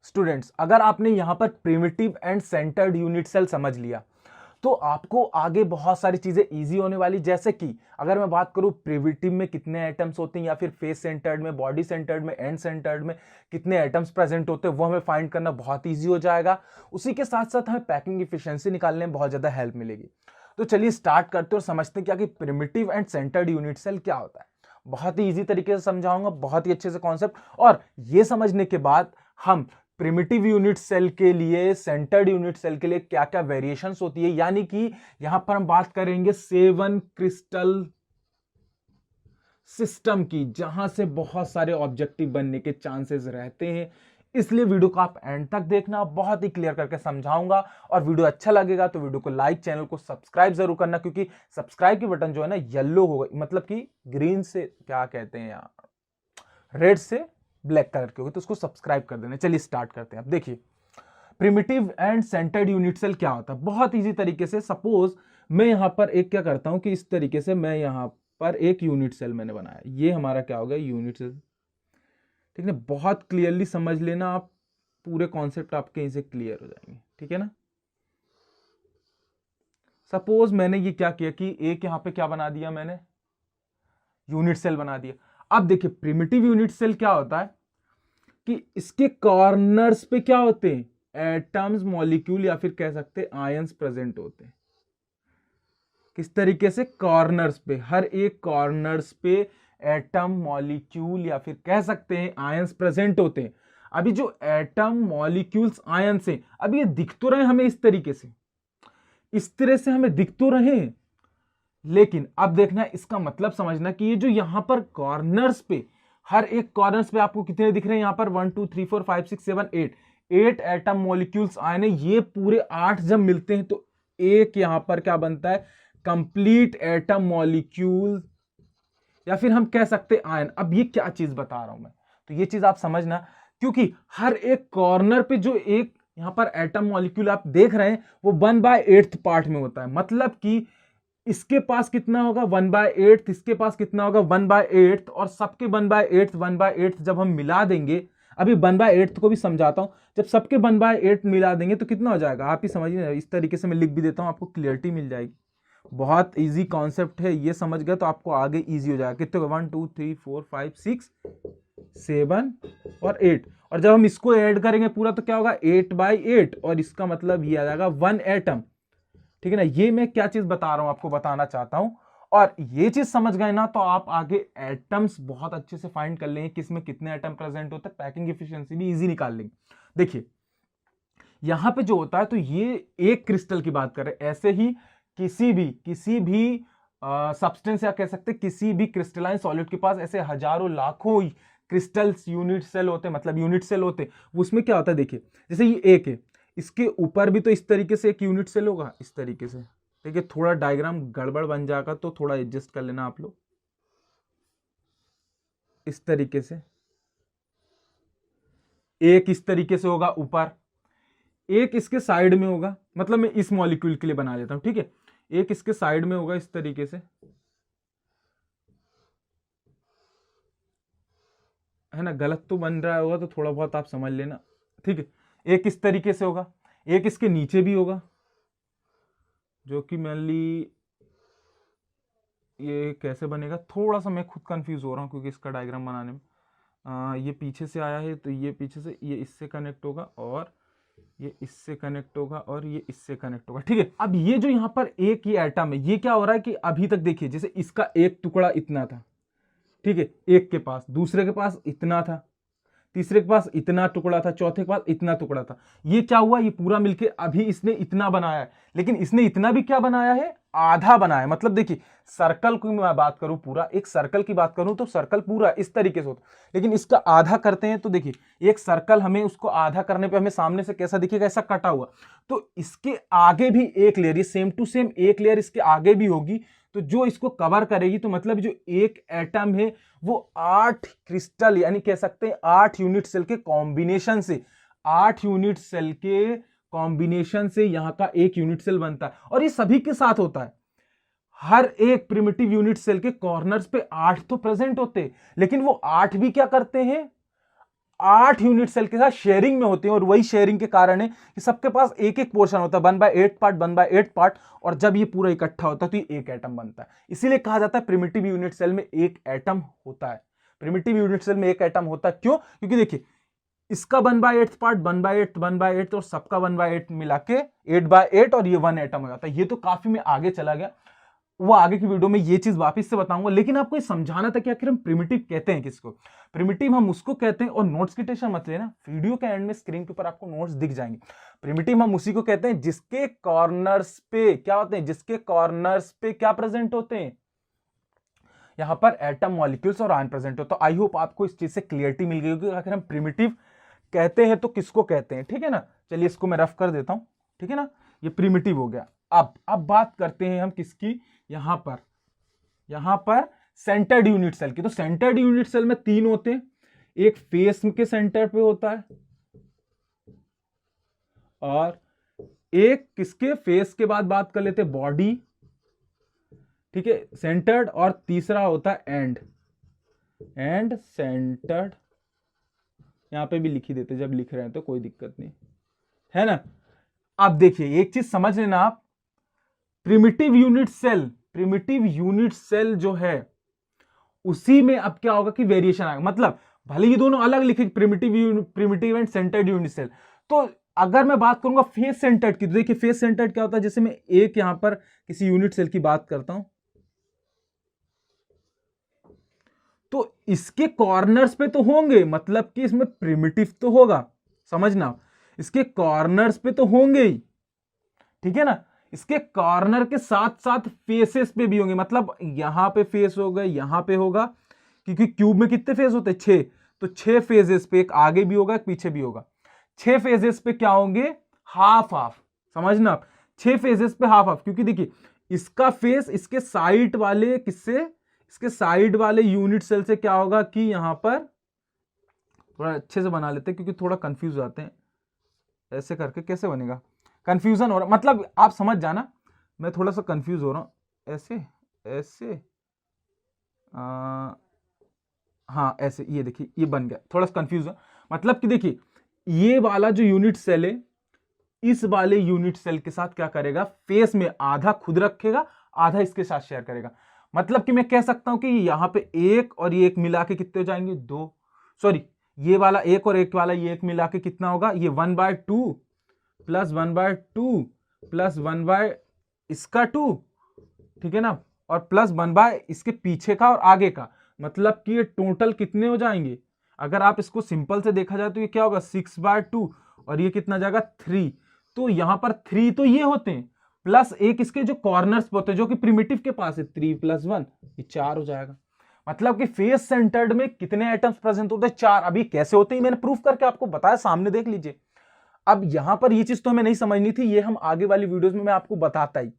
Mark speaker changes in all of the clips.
Speaker 1: Students, अगर आपने यहां पर primitive and centred unit cell समझ लिया तो आपको आगे बहुत सारी चीजें इजी होने वाली। जैसे कि अगर मैं बात करूं प्रिमिटिव में कितने एटम्स होते हैं, या फिर फेस सेंटर्ड में, बॉडी सेंटर्ड में, एंड सेंटर्ड में कितने एटम्स प्रेजेंट होते हैं, वो हमें फाइंड करना बहुत इजी हो जाएगा। उसी के साथ साथ हमें पैकिंग इफिशिएंसी निकालने में बहुत ज्यादा हेल्प मिलेगी। तो चलिए स्टार्ट करते हैं और समझते हैं क्या कि primitive and centred unit cell क्या होता है। बहुत ही इजी तरीके से समझाऊंगा, बहुत ही अच्छे से कॉन्सेप्ट। और ये समझने के बाद हम प्रिमिटिव यूनिट सेल के लिए, सेंटर्ड यूनिट सेल के लिए क्या क्या वेरिएशंस होती है, यानी कि यहां पर हम बात करेंगे 7 क्रिस्टल सिस्टम की, जहां से बहुत सारे ऑब्जेक्टिव बनने के चांसेस रहते हैं। इसलिए वीडियो को आप एंड तक देखना, बहुत ही क्लियर करके समझाऊंगा। और वीडियो अच्छा लगेगा तो वीडियो को लाइक, चैनल को सब्सक्राइब जरूर करना, क्योंकि सब्सक्राइब की बटन जो है ना येलो होगा, मतलब कि ग्रीन से क्या कहते हैं यार, रेड से ब्लैक कलर की होगी, तो उसको सब्सक्राइब कर देना। चलिए स्टार्ट करते हैं। अब देखिए primitive and centred unit cell क्या होता है, बहुत इजी तरीके से। सपोज मैं यहां पर एक क्या करता हूं कि इस तरीके से मैं यहां पर एक यूनिट सेल मैंने बनाया, ये हमारा क्या हो गया, यूनिट सेल। ठीक है, बहुत क्लियरली समझ लेना आप, पूरे कॉन्सेप्ट आपके यहीं से क्लियर हो जाएंगे। ठीक है ना। सपोज मैंने ये क्या किया कि एक यहां पे क्या बना दिया, मैंने यूनिट सेल बना दिया। अब देखिए प्रिमिटिव यूनिट सेल क्या होता है कि इसके कॉर्नर्स पे क्या होते हैं, एटम्स, मॉलिक्यूल, या फिर कह सकते हैं आयंस प्रेजेंट होते हैं। किस तरीके से, कॉर्नर्स पे, हर एक कॉर्नर्स पे एटम, मॉलिक्यूल, या फिर कह सकते हैं आयंस प्रेजेंट होते हैं। अभी जो एटम, मॉलिक्यूल्स, आयंस हैं, अभी ये दिख तो रहे हमें इस तरीके से, इस तरह से हमें दिख तो रहे हैं, लेकिन अब देखना इसका मतलब समझना कि ये जो यहां पर कॉर्नर्स पे, हर एक कॉर्नर्स पे आपको कितने दिख रहे हैं, यहां पर 1 2 3 4 5 6 7 8 एटम, मॉलिक्यूल्स, आयन है। ये पूरे 8 जब मिलते हैं तो एक यहां पर क्या बनता है, कंप्लीट एटम, मॉलिक्यूल, या फिर हम कह सकते हैं आयन। अब ये क्या चीज बता रहा हूं मैं, तो ये चीज आप समझना, क्योंकि हर एक कॉर्नर पे जो एक यहां पर एटम, मॉलिक्यूल आप देख रहे हैं वो 1/8 पार्ट में होता है। मतलब कि इसके पास कितना होगा, 1/8, इसके पास कितना होगा, 1/8, और सबके 1/8 1/8 जब हम मिला देंगे, अभी 1/8 को भी समझाता हूं, जब सबके 1/8 मिला देंगे तो कितना हो जाएगा, आप ही समझिए। इस तरीके से मैं लिख भी देता हूं, आपको क्लियरिटी मिल जाएगी। बहुत इजी कॉन्सेप्ट है, ये समझ गए तो आपको आगे इजी हो जाएगा। कितने 1 2 3 4 5 6 7 और 8, और जब हम इसको ऐड करेंगे पूरा तो क्या होगा, 8/8, और इसका मतलब ये आ जाएगा 1 एटम। ठीक है ना। ये मैं क्या चीज बता रहा हूं, आपको बताना चाहता हूं, और ये चीज समझ गए ना तो आप आगे एटम्स बहुत अच्छे से फाइंड कर लेंगे, किसमें कितने एटम प्रेजेंट होते हैं, पैकिंग एफिशिएंसी भी इजी निकाल लेंगे। देखिए यहां पे जो होता है, तो ये एक क्रिस्टल की बात कर रहे हैं, ऐसे ही किसी भी सब्सटेंस, या कह सकते हैं किसी भी क्रिस्टलाइन सॉलिड के पास ऐसे हजारों लाखों क्रिस्टल्स, यूनिट सेल होते हैं, मतलब यूनिट सेल होते हैं। उसमें क्या होता है, देखिए जैसे ये एक है, इसके ऊपर भी तो इस तरीके से एक यूनिट सेल होगा, इस तरीके से। देखिए थोड़ा डायग्राम गड़बड़ बन जाएगा तो थोड़ा एडजस्ट कर लेना आप लोग, इस तरीके से एक इस तरीके से होगा ऊपर, एक इसके साइड में होगा, मतलब मैं इस मॉलिक्यूल के लिए बना लेता हूं। ठीक है, एक इसके साइड में होगा इस तरीके से, है ना। गलत तो बन रहा होगा तो थोड़ा बहुत आप समझ लेना। ठीक है, एक इस तरीके से होगा, एक इसके नीचे भी होगा, जो कि मेनली ये कैसे बनेगा, थोड़ा सा मैं खुद कंफ्यूज हो रहा हूँ, क्योंकि इसका डायग्राम बनाने में ये पीछे से आया है, तो ये पीछे से, ये इससे कनेक्ट होगा, और ये इससे कनेक्ट होगा, और ये इससे कनेक्ट होगा। ठीक है, अब ये जो यहाँ पर एक ये एटम है, ये क्या हो रहा है कि अभी तक देखिए, जैसे इसका एक टुकड़ा इतना था, ठीक है, एक के पास, दूसरे के पास इतना था, तीसरे के पास इतना टुकड़ा था, चौथे के पास इतना टुकड़ा था। ये क्या हुआ, ये पूरा मिलके अभी इसने इतना बनाया है, लेकिन इसने इतना भी क्या बनाया है, आधा बनाया है। मतलब देखिए सर्कल की मैं बात करूं, पूरा एक सर्कल की बात करूं तो सर्कल पूरा इस तरीके से होता, लेकिन इसका आधा करते हैं तो देखिए एक सर्कल हमें उसको आधा करने पे हमें सामने से कैसा दिखेगा, ऐसा कटा हुआ। तो इसके आगे भी एक लेयर, ये सेम टू सेम एक लेयर इसके आगे भी होगी, तो जो इसको कवर करेगी, तो मतलब जो एक एटम है वो 8 क्रिस्टल, यानी कह सकते हैं 8 यूनिट सेल के कॉम्बिनेशन से, 8 यूनिट सेल के कॉम्बिनेशन से यहां का एक यूनिट सेल बनता है। और ये सभी के साथ होता है, हर एक प्रिमिटिव यूनिट सेल के कॉर्नर्स पे 8 तो प्रेजेंट होते हैं, लेकिन वो 8 भी क्या करते हैं, 8 यूनिट सेल के साथ शेयरिंग में होते हैं, और वही शेयरिंग के कारण है कि सबके पास एक एक पोर्शन होता है, 1/8 पार्ट 1/8 पार्ट, और जब ये पूरा इकट्ठा होता है तो ये एक एटम बनता है। इसीलिए कहा जाता है प्रिमिटिव यूनिट सेल में एक एटम होता है। प्रिमिटिव यूनिट सेल में एक एटम होता है, क्यों? क्योंकि देखिए इसका 1/8 पार्ट 1/8 और सबका 1/8 मिला के 8/8 और ये 1 एटम हो जाता है। ये तो काफी मैं आगे चला गया, वो आगे की वीडियो में ये चीज वापस से बताऊंगा, लेकिन आपको ये समझाना था कि आखिर हम प्रिमिटिव कहते हैं किसको। प्रिमिटिव हम उसको कहते हैं, और नोट्स की टेंशन मत लेना, वीडियो के एंड में स्क्रीन के ऊपर आपको नोट्स दिख जाएंगे। प्रिमिटिव हम उसी को कहते हैं जिसके कॉर्नर्स पे क्या होते हैं, जिसके कॉर्नर्स पे क्या प्रेजेंट होते हैं, यहां पर एटम मॉलिक्यूल्स और आयन प्रेजेंट हो। तो आई होप आपको इस चीज से क्लियरिटी मिल गई होगी आखिर हम प्रिमिटिव कहते हैं तो किसको कहते हैं। ठीक है ना, चलिए इसको मैं रफ कर देता हूं, ठीक है ना, ये प्रिमिटिव हो गया। अब बात करते हैं हम किसकी, यहां पर सेंटर्ड यूनिट सेल की। तो सेंटर्ड यूनिट सेल में 3 होते हैं, एक फेस के सेंटर पे होता है, और एक किसके, फेस के बाद बात कर लेते हैं बॉडी, ठीक है, सेंटर्ड, और तीसरा होता है एंड सेंटर्ड। यहां पे भी लिख ही देते जब लिख रहे हैं तो कोई दिक्कत नहीं है ना। अब देखिए एक चीज समझ लेना आप, प्रिमिटिव यूनिट सेल जो है उसी में अब क्या होगा कि वेरिएशन आएगा। मतलब भले ये दोनों अलग लिखे primitive and centred unit cell, तो अगर मैं बात करूंगा फेस सेंटर्ड की, तो देखिए फेस सेंटर्ड क्या होता है, जैसे मैं एक यहां पर किसी यूनिट सेल की बात करता हूं, तो इसके कॉर्नर्स पे तो होंगे, मतलब कि इसमें प्रिमिटिव तो होगा, समझना, इसके कॉर्नर्स पे तो होंगे ही, ठीक है ना। इसके कॉर्नर के साथ साथ फेसेस पे भी होंगे, मतलब यहां पे फेस होगा, यहां पे होगा, क्योंकि क्यूब में कितने फेस होते हैं, 6, तो 6 फेजेस पे, एक आगे भी होगा एक पीछे भी होगा, 6 फेजेस पे क्या होंगे, हाफ हाफ, समझना आप, 6 फेजेस पे हाफ हाफ, क्योंकि देखिए इसका फेस इसके साइड वाले किससे, इसके साइड वाले यूनिट सेल से क्या होगा कि यहां पर थोड़ा अच्छे से बना लेते हैं क्योंकि थोड़ा कंफ्यूज हो जाते हैं, ऐसे करके कैसे बनेगा, कंफ्यूजन हो रहा, मतलब आप समझ जाना, मैं थोड़ा सा कंफ्यूज हो रहा हूं, ऐसे ऐसे हाँ ऐसे, ये देखिए ये बन गया, थोड़ा सा कंफ्यूज है, मतलब कि देखिए ये वाला जो यूनिट सेल है इस वाले यूनिट सेल के साथ क्या करेगा, फेस में आधा खुद रखेगा, आधा इसके साथ शेयर करेगा। मतलब कि मैं कह सकता हूं कि यहां पे एक और ये एक मिला के कितने हो जाएंगे, 2, सॉरी ये वाला एक और एक वाला ये एक मिला के कितना होगा, ये 1/2 प्लस 1/2 प्लस 1 इसका 2, ठीक है ना, और प्लस 1 इसके पीछे का और आगे का, मतलब कि ये टोटल कितने हो जाएंगे। अगर आप इसको सिंपल से देखा जाए तो ये क्या होगा 6/2, और ये कितना जाएगा 3, तो यहां पर 3 तो ये होते हैं, प्लस एक इसके जो कॉर्नर्स होते हैं जो कि प्रिमिटिव के पास है, 3 + 1 ये 4 हो जाएगा। मतलब कि फेस सेंटर्ड में कितने एटम्स प्रेजेंट होते हैं, 4। अभी कैसे होते हैं मैंने प्रूफ करके आपको बताया, सामने देख लीजिए। अब यहां पर ये चीज तो हमें नहीं समझनी थी, ये हम आगे वाली वीडियोस में मैं आपको बताता ही,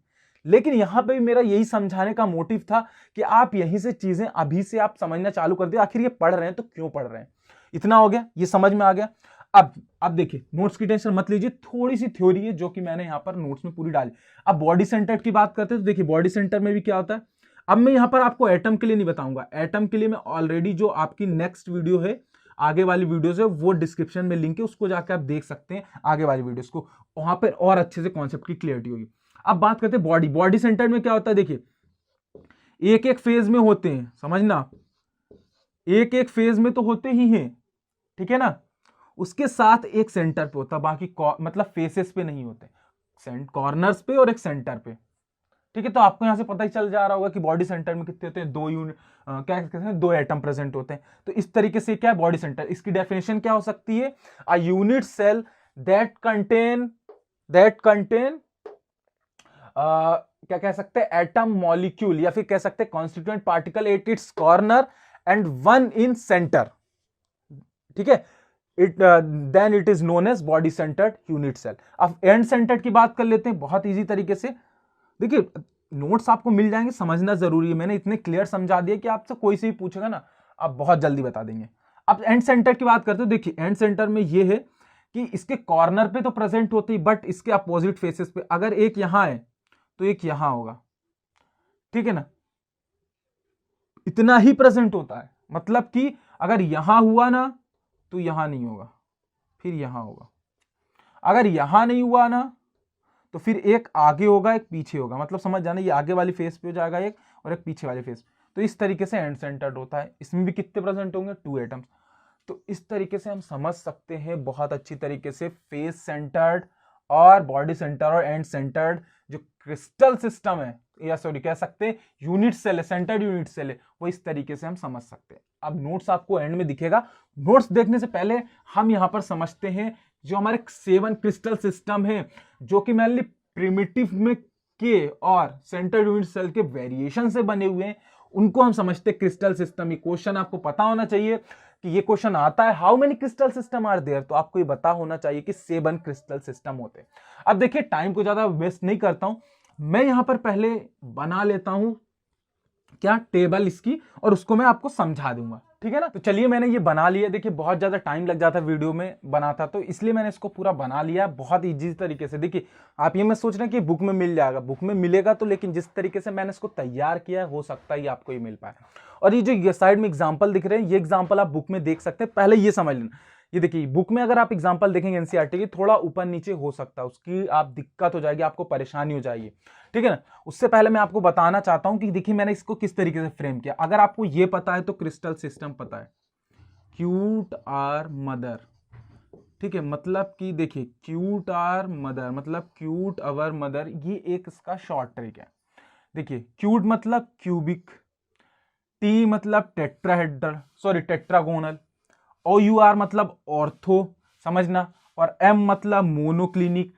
Speaker 1: लेकिन यहां पे भी मेरा यही समझाने का मोटिव था कि आप यहीं से चीजें अभी से आप समझना चालू कर दिए, आखिर ये पढ़ रहे हैं तो क्यों पढ़ रहे हैं। इतना हो गया, ये समझ में आ गया। अब देखिए नोट्स की टेंशन मत लीजिए, थोड़ी सी थ्योरी है जो कि मैंने यहां पर नोट्स में पूरी डाली। अब बॉडी सेंटर की बात करते हैं तो देखिए बॉडी सेंटर में भी क्या होता है। अब मैं यहां पर आपको एटम के लिए नहीं बताऊंगा, एटम के लिए मैं ऑलरेडी जो आपकी नेक्स्ट वीडियो है, आगे वाली वीडियोस है, वो डिस्क्रिप्शन में लिंक है, उसको जाकर आप देख सकते हैं आगे वाली वीडियोस को, वहां पर और अच्छे से कॉन्सेप्ट की क्लियरिटी होगी। अब बात करते हैं बॉडी सेंटर में क्या होता है, देखिए एक एक फेज में होते हैं, समझना, एक एक फेज में तो होते ही हैं, ठीक है ना, उसके साथ एक सेंटर पे होता है, बाकी मतलब फेसेस पे नहीं होते, कॉर्नर्स पे और एक सेंटर पे, ठीक है। तो आपको यहां से पता ही चल जा रहा होगा कि बॉडी सेंटर में कितने होते हैं, 2 यूनिट क्या कहते हैं, 2 एटम प्रेजेंट होते हैं। तो इस तरीके से क्या है बॉडी सेंटर, इसकी डेफिनेशन क्या हो सकती है, a unit cell that contain क्या कह सकते हैं, एटम मॉलिक्यूल, या फिर कह सकते हैं constituent particle at its corner and 1 in centre, ठीक है, then it is known as body centred unit cell. अब एंड सेंटर्ड की बात कर लेते हैं बहुत इजी तरीके से। देखिए नोट्स आपको मिल जाएंगे, समझना जरूरी है, मैंने इतने क्लियर समझा दिया कि आपसे कोई से भी पूछेगा ना आप बहुत जल्दी बता देंगे। अब एंड सेंटर की बात करते हो, देखिए एंड सेंटर में ये है कि इसके कॉर्नर पे तो प्रेजेंट होती है, बट इसके अपोजिट फेसेस पे, अगर एक यहां है तो एक यहां होगा, ठीक है ना, इतना ही प्रेजेंट होता है। मतलब कि अगर यहां हुआ ना तो यहां नहीं होगा, फिर यहां होगा। अगर यहां नहीं हुआ ना तो फिर एक आगे होगा एक पीछे होगा, मतलब समझ जाना, ये आगे वाली फेस पे हो जाएगा एक और एक पीछे वाली फेस पे। तो इस तरीके से एंड सेंटर्ड होता है। इसमें भी कितने प्रेजेंट होंगे, 2 एटम्स। तो इस तरीके से हम समझ सकते हैं बहुत अच्छी तरीके से फेस सेंटर्ड और बॉडी सेंटर और एंड सेंटर्ड जो क्रिस्टल सिस्टम है, या सॉरी कह सकते हैं यूनिट सेल है, सेंटर्ड यूनिट सेल है, वो इस तरीके से हम समझ सकते हैं। अब नोट्स आपको एंड में दिखेगा। नोट्स देखने से पहले हम यहां पर समझते हैं जो हमारे 7 क्रिस्टल सिस्टम है, जो कि मेनली प्रिमिटिव में के और सेंट्रल यूनिट सेल के वेरिएशन से बने हुए हैं, उनको हम समझते हैं क्रिस्टल सिस्टम। ये क्वेश्चन आपको पता होना चाहिए कि ये क्वेश्चन आता है, how many crystal system are there, तो आपको ये पता होना चाहिए कि 7 क्रिस्टल सिस्टम होते हैं। अब देखिए टाइम को ज्यादा वेस्ट नहीं करता हूं, मैं यहां पर पहले बना लेता हूं क्या टेबल इसकी, और उसको मैं आपको समझा दूंगा, ठीक है ना। तो चलिए मैंने ये बना लिया। देखिए बहुत ज्यादा टाइम लग जाता वीडियो में बनाता, तो इसलिए मैंने इसको पूरा बना लिया बहुत इजी तरीके से। देखिए आप ये मत सोच रहे हैं कि बुक में मिल जाएगा, बुक में मिलेगा तो, लेकिन जिस तरीके से मैंने इसको तैयार किया है हो सकता है ये आपको ये मिल पाए। और ये जो ये साइड में एग्जाम्पल दिख रहे हैं, ये एग्जाम्पल आप बुक में देख सकते हैं। पहले ये समझ लेना, ये देखिए बुक में अगर आप एग्जाम्पल देखेंगे एनसीईआरटी की, थोड़ा ऊपर नीचे हो सकता है, उसकी आप दिक्कत हो जाएगी, आपको परेशानी हो जाएगी, ठीक है ना। उससे पहले मैं आपको बताना चाहता हूं कि देखिए मैंने इसको किस तरीके से फ्रेम किया। अगर आपको ये पता है तो क्रिस्टल सिस्टम पता है, क्यूट आर मदर, ठीक है, मतलब कि देखिए क्यूट आर मदर मतलब क्यूट अवर मदर, ये एक इसका शॉर्ट ट्रिक है। देखिए क्यूट मतलब क्यूबिक, टी मतलब tetrahedral sorry tetragonal, O U R मतलब ऑर्थो, समझना, और एम मतलब मोनोक्लिनिक,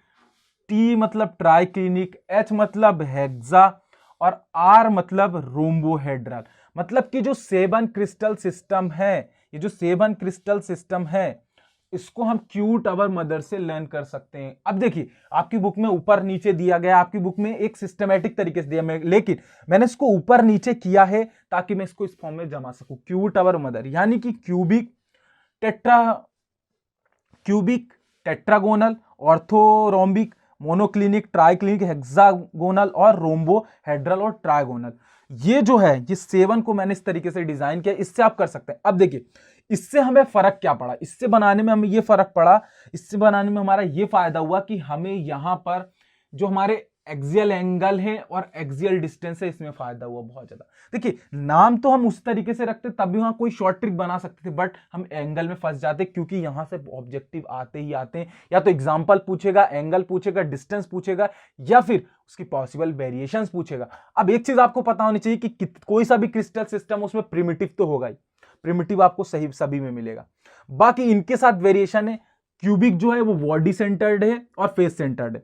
Speaker 1: टी मतलब ट्राइक्लिनिक, एच मतलब हेक्सा, और आर मतलब रोम्बोहेड्रल। मतलब कि जो 7 क्रिस्टल सिस्टम है, ये जो 7 क्रिस्टल सिस्टम है, इसको हम क्यूट अवर मदर से लर्न कर सकते हैं। अब देखिए आपकी बुक में ऊपर नीचे दिया गया, आपकी बुक में एक सिस्टमैटिक तरीके से दिया, लेकिन मैंने इसको ऊपर नीचे किया है ताकि मैं इसको इस फॉर्म में जमा सकूं। क्यूट अवर मदर यानी कि cubic tetragonal, orthorhombic, monoclinic, triclinic, hexagonal और रोम्बोहेड्रल और ट्राइगोनल। ये जो है ये 7 को मैंने इस तरीके से डिजाइन किया, इससे आप कर सकते हैं। अब देखिए इससे हमें फर्क क्या पड़ा, इससे बनाने में हमें ये फर्क पड़ा, इससे बनाने में हमारा ये फायदा हुआ कि हमें यहां पर जो हमारे एक्सियल एंगल है और एक्सियल डिस्टेंस है, इसमें फायदा हुआ बहुत ज्यादा। देखिए नाम तो हम उस तरीके से रखते तब भी वहां कोई शॉर्ट ट्रिक बना सकते थे, बट हम एंगल में फंस जाते क्योंकि यहां से ऑब्जेक्टिव आते ही आते हैं, या तो एग्जांपल पूछेगा, एंगल पूछेगा, डिस्टेंस पूछेगा, या फिर उसकी पॉसिबल वेरिएशंस पूछेगा। अब एक चीज आपको पता होनी चाहिए कि कोई सा भी क्रिस्टल सिस्टम उसमें प्रिमिटिव तो होगा ही, प्रिमिटिव आपको सही सभी में मिलेगा, बाकी इनके साथ वेरिएशन है। क्यूबिक जो है वो बॉडी सेंटर्ड है और फेस सेंटर्ड है,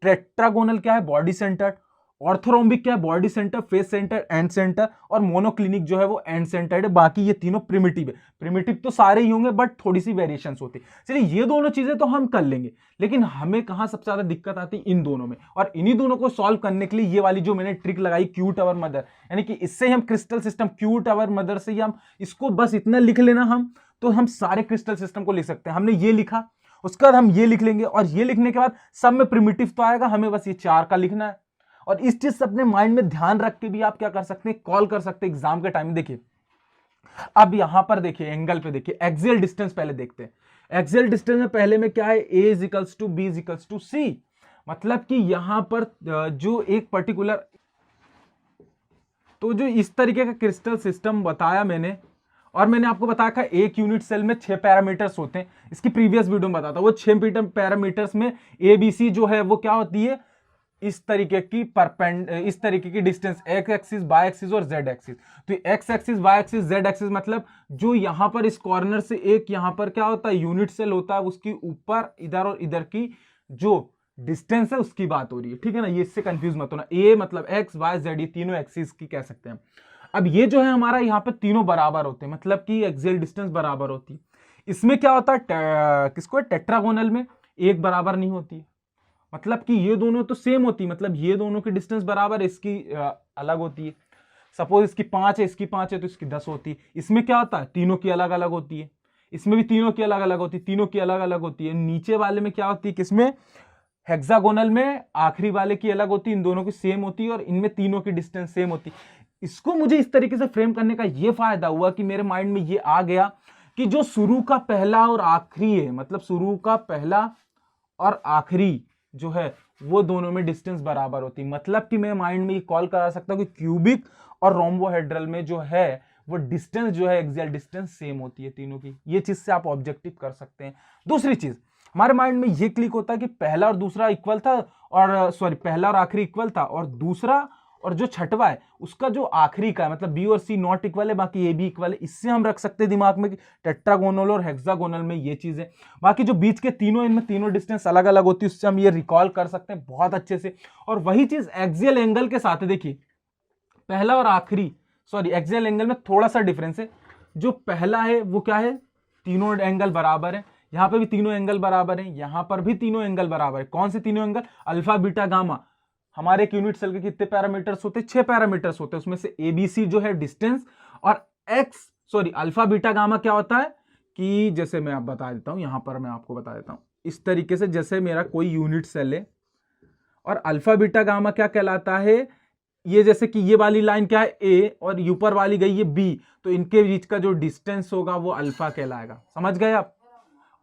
Speaker 1: टेट्रागोनल क्या है बॉडी सेंटर्ड, ऑर्थोरोम्बिक क्या है body centre, face centre, and centre, और मोनोक्लिनिक जो है वो एंड सेंटर्ड है। बाकी ये तीनों प्रिमिटिव है। प्रिमिटिव तो सारे ही होंगे बट थोड़ी सी वेरिएशंस होती है। चलिए ये दोनों चीजें तो हम कर लेंगे, लेकिन हमें कहां सबसे ज्यादा दिक्कत आती है, इन दोनों में। और इन्हीं दोनों को सॉल्व करने के लिए ये वाली जो मैंने ट्रिक लगाई क्यूट अवर मदर, यानी कि इससे हम crystal system cute our mother से ही हम इसको बस इतना लिख लेना, हम तो हम सारे क्रिस्टल सिस्टम को लिख सकते हैं। हमने ये लिखा, उसके बाद हम ये लिख लेंगे, और ये लिखने के बाद सब में प्रिमिटिव तो आएगा, हमें बस ये 4 का लिखना है। और इस चीज से अपने माइंड में ध्यान रख के भी आप क्या कर सकते हैं, कॉल कर सकते हैं एग्जाम के टाइम में। देखिए अब यहां पर देखिए एंगल पे देखिए, एक्सियल डिस्टेंस पहले देखते हैं। एक्सियल डिस्टेंस में पहले में क्या है, A is equals to B is equals to C, मतलब कि यहां पर जो एक पर्टिकुलर, तो जो इस तरीके का क्रिस्टल सिस्टम बताया मैंने, और मैंने आपको बताया था एक यूनिट सेल में 6 पैरामीटर्स होते हैं, इसकी प्रीवियस वीडियो में बताता, वो 6 पैरामीटर्स में एबीसी जो है वो क्या होती है, इस तरीके की distance, X axis, Y axis और जेड एक्सिस। तो X axis, Y axis, Z axis मतलब जो यहां पर इस कॉर्नर से एक यहां पर क्या होता है यूनिट सेल होता है, उसकी ऊपर इधर और इधर की जो डिस्टेंस है उसकी बात हो रही है, ठीक है ना। ये इससे कंफ्यूज मत होना, ए मतलब एक्स, वाई, जेड, ये तीनों एक्सिस की कह सकते हैं। अब ये जो है हमारा यहाँ पे तीनों बराबर होते हैं, मतलब कि एक्सियल डिस्टेंस बराबर होती है। इसमें क्या होता है, किसको टेट्रागोनल में एक बराबर नहीं होती है, मतलब कि ये दोनों तो सेम होती है, मतलब ये दोनों की डिस्टेंस बराबर, इसकी अलग होती है। सपोज इसकी 5 है, इसकी 5 है तो इसकी 10 होती है। इसमें क्या होता है, तीनों की अलग अलग होती है, इसमें भी तीनों की अलग अलग होती है, तीनों की अलग अलग होती है। नीचे वाले में क्या होती है, किसमें, हेक्सागोनल में आखिरी वाले की अलग होती है, इन दोनों की सेम होती है, और इनमें तीनों की डिस्टेंस सेम होती है। इसको मुझे इस तरीके से फ्रेम करने का ये फायदा हुआ कि मेरे माइंड में ये आ गया कि जो शुरू का पहला और आखिरी है, मतलब शुरू का पहला और आखिरी जो है वो दोनों में डिस्टेंस बराबर होती, मतलब कि मैं माइंड में ये कॉल करा सकता हूं कि क्यूबिक और रोम्बोहेड्रल में जो है वो डिस्टेंस जो है एक्सियल डिस्टेंस सेम होती है तीनों की। ये चीज से आप ऑब्जेक्टिव कर सकते हैं। दूसरी चीज हमारे माइंड में ये क्लिक होता है कि पहला और दूसरा इक्वल था, और सॉरी पहला और आखिरी इक्वल था, और दूसरा और जो छठवा है उसका जो आखिरी का है मतलब बी और सी नॉट इक्वल है, बाकी ए भी इक्वल है। इससे हम रख सकते हैं दिमाग में कि टेट्रागोनल और हेक्सागोनल में ये चीजें। बाकी जो बीच के तीनों, इनमें तीनों डिस्टेंस अलग अलग होती है, उससे हम ये रिकॉल कर सकते हैं बहुत अच्छे से। और वही चीज एक्सियल एंगल के साथ है। देखिए पहला और आखिरी, सॉरी एक्सियल एंगल में थोड़ा सा डिफरेंस है। जो पहला है वो क्या है, तीनों एंगल बराबर है, यहां पे भी तीनों एंगल बराबर है, यहां पर भी तीनों एंगल बराबर है। कौन से तीनों एंगल, अल्फा बीटा गामा। हमारे एक यूनिट सेल के कितने पैरामीटर्स होते हैं, 6 पैरामीटर्स होते हैं, उसमें से एबीसी जो है डिस्टेंस, और x sorry alpha beta gamma क्या होता है कि जैसे मैं आप बता देता हूं, यहां पर मैं आपको बता देता हूं इस तरीके से, जैसे मेरा कोई यूनिट सेल है और अल्फा बीटा गामा क्या कहलाता है, ये जैसे कि ये वाली लाइन क्या है ए और ऊपर वाली गई है बी, तो इनके बीच का जो डिस्टेंस होगा वो अल्फा कहलाएगा। समझ गए आप।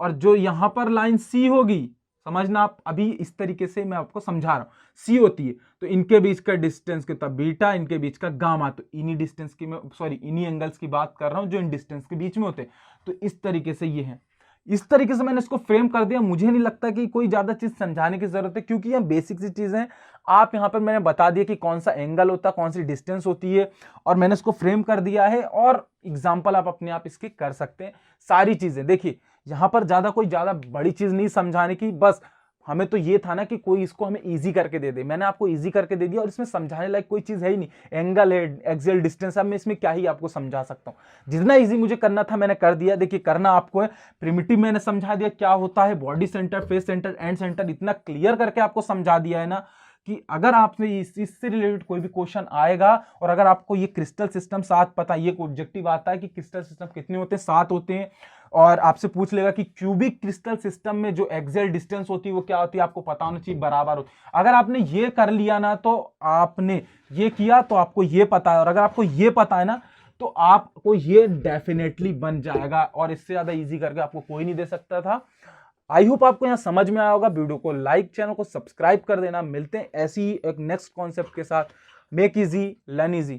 Speaker 1: और जो यहां पर लाइन सी होगी, समझना आप, अभी इस तरीके से मैं आपको समझा रहा हूं, सी होती है तो इनके बीच का डिस्टेंस कितना बीटा, इनके बीच का गामा। तो इन्हीं डिस्टेंस की मैं सॉरी इन्हीं एंगल्स की बात कर रहा हूं जो इन डिस्टेंस के बीच में होते हैं। तो इस तरीके से ये है, इस तरीके से मैंने इसको फ्रेम कर दिया। मुझे नहीं लगता कि कोई ज्यादा चीज समझाने की जरूरत है, क्योंकि ये बेसिक सी चीजें हैं। आप यहां पर मैंने बता दिया कि कौन सा एंगल होता है, कौन सी डिस्टेंस होती है, और मैंने इसको फ्रेम कर दिया है। और एग्जाम्पल आप अपने आप इसके कर सकते हैं सारी चीजें। देखिए यहां पर ज्यादा कोई ज्यादा बड़ी चीज नहीं समझाने की, बस हमें तो ये था ना कि कोई इसको हमें इजी करके दे दे। मैंने आपको इजी करके दे दिया, और इसमें समझाने लायक कोई चीज है ही नहीं। एंगल है, एक्सियल डिस्टेंस, अब मैं इसमें क्या ही आपको समझा सकता हूं। जितना इजी मुझे करना था मैंने कर दिया। देखिए करना आपको है, प्रिमिटिव मैंने समझा दिया क्या होता है, body centre, face centre, and centre, इतना क्लियर करके आपको समझा दिया है ना कि अगर आपने इससे रिलेटेड कोई भी क्वेश्चन आएगा, और अगर आपको ये क्रिस्टल सिस्टम 7 पता है, ये ऑब्जेक्टिव आता है कि क्रिस्टल सिस्टम कितने होते हैं, 7 होते हैं, और आपसे पूछ लेगा कि क्यूबिक क्रिस्टल सिस्टम में जो एक्सियल डिस्टेंस होती है वो क्या होती है, आपको पता होना चाहिए बराबर होती है। अगर आपने ये कर लिया ना, तो आपने ये किया तो आपको ये पता है, और अगर आपको ये पता है ना तो आपको ये डेफिनेटली बन जाएगा, और इससे ज्यादा इजी करके आपको कोई नहीं दे सकता था। आई होप आपको यहां समझ में आया होगा। वीडियो को लाइक, चैनल को सब्सक्राइब कर देना। मिलते हैं ऐसी एक नेक्स्ट कॉन्सेप्ट के साथ। Make easy learn easy.